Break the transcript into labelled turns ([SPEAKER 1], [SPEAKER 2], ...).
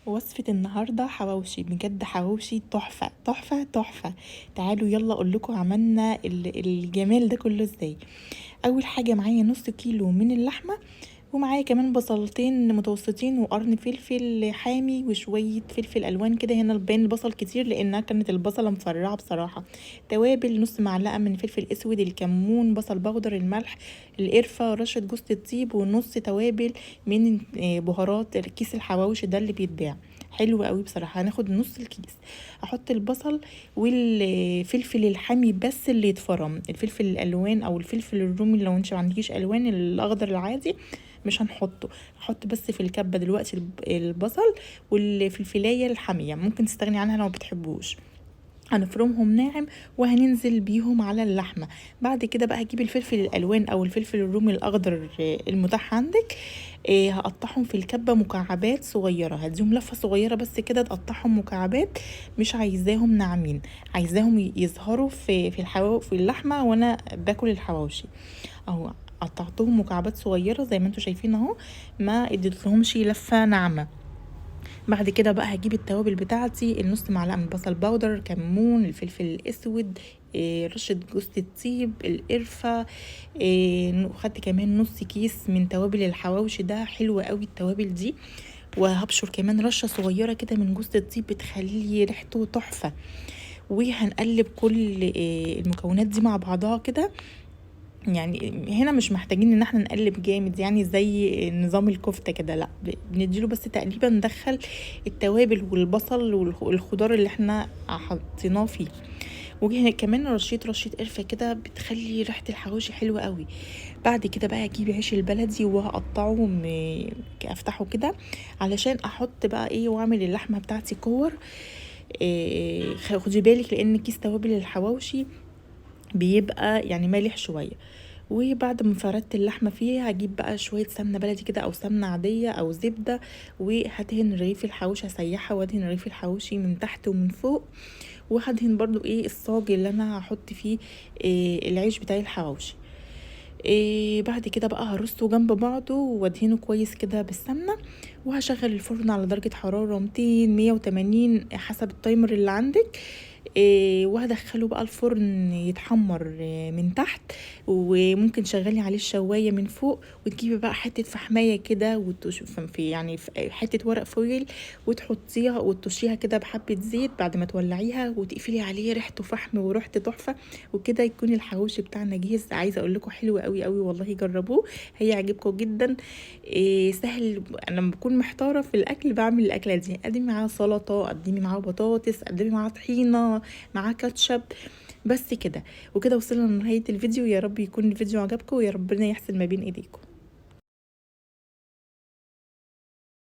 [SPEAKER 1] وصفة النهاردة حواوشي، بجد حواوشي تحفة تحفة تحفة. تعالوا يلا اقول لكم عملنا الجمال ده كله ازاي. اول حاجة معايا نص كيلو من اللحمة، ومعايا كمان بصلتين متوسطين وقرن فلفل حامي وشوية فلفل الوان كده. هنا باين البصل كتير لانها كانت البصلة مفرعة بصراحة. توابل نص معلقة من فلفل اسود، الكمون، بصل بودر، الملح، القرفة، رشة جوز الطيب، ونص توابل من بهارات كيس الحواوشي ده اللي بيتباع. حلو قوي بصراحه. هناخد نص الكيس. احط البصل والفلفل الحامي بس اللي يتفرم، الفلفل الالوان او الفلفل الرومي لو انت ما عندكيش الوان، الاخضر العادي مش هنحطه. هحط بس في الكبه دلوقتي البصل والفلفلايه الحاميه، ممكن تستغني عنها لو ما بتحبوش. هنفرمهم ناعم وهننزل بيهم على اللحمه. بعد كده بقى هجيب الفلفل الالوان او الفلفل الرومي الاخضر المتاح عندك. هقطعهم في الكبه مكعبات صغيره، هديهم لفه صغيره بس كده، تقطعهم مكعبات، مش عايزاهم ناعمين، عايزاهم يظهروا في اللحمه وانا باكل الحواوشي اهو. قطعتهم مكعبات صغيره زي ما انتم شايفين اهو، ما اديتلهمش لفه ناعمه. بعد كده بقى هجيب التوابل بتاعتي، النص معلقه من بصل باودر، كمون، الفلفل الاسود، رشه جوز الطيب، القرفه، خدت كمان نص كيس من توابل الحواوشي ده، حلوه قوي التوابل دي. وهبشر كمان رشه صغيره كده من جوز الطيب بتخلي ريحته تحفه. وهنقلب كل المكونات دي مع بعضها كده. يعني هنا مش محتاجين ان احنا نقلب جامد يعني زي نظام الكفتة كده، لا، بنديله بس تقريبا ندخل التوابل والبصل والخضار اللي احنا حطيناه فيه. وهنا كمان رشة قرفة كده بتخلي ريحة الحواوشي حلوة قوي. بعد كده بقى اجيب عيش البلدي وهقطعه افتحه كده علشان احط بقى ايه واعمل اللحمة بتاعتي كور. خدي بالك لان كيس توابل الحواوشي بيبقى يعني مالح شويه. وبعد ما فردت اللحمه فيه هجيب بقى شويه سمنه بلدي كده او سمنه عاديه او زبده، وهدهن رغيف الحواوشي، هسيحها وادهن رغيف الحواوشي من تحت ومن فوق. وهدهن برضو ايه الصاج اللي انا هحط فيه إيه العيش بتاعي الحواوشي. بعد كده بقى هرصه جنب بعضه وادهنه كويس كده بالسمنه. وهشغل الفرن على درجه حراره 200 180 حسب التايمر اللي عندك. وهدخله بقى الفرن يتحمر من تحت، وممكن شغلي عليه الشوايه من فوق. وتجيبي بقى حته فحمايه كده في يعني في حته ورق فويل، وتحطيها وتطشيها كده بحبه زيت بعد ما تولعيها، وتقفلي عليه، ريحته فحم وريحته تحفه. وكده يكون الحواوشي بتاعنا جاهز. عايزه اقول لكم حلو قوي قوي والله، جربوه هيعجبكم جدا. سهل. انا لما بكون محتاره في الاكل بعمل الاكله دي، قدمي معاها سلطه، قدمي معاها بطاطس، قدمي معاها طحينه، معاه كاتشب، بس كده. وكده وصلنا لنهايه الفيديو. يا رب يكون الفيديو عجبكم، ويا ربنا يحسن ما بين ايديكم.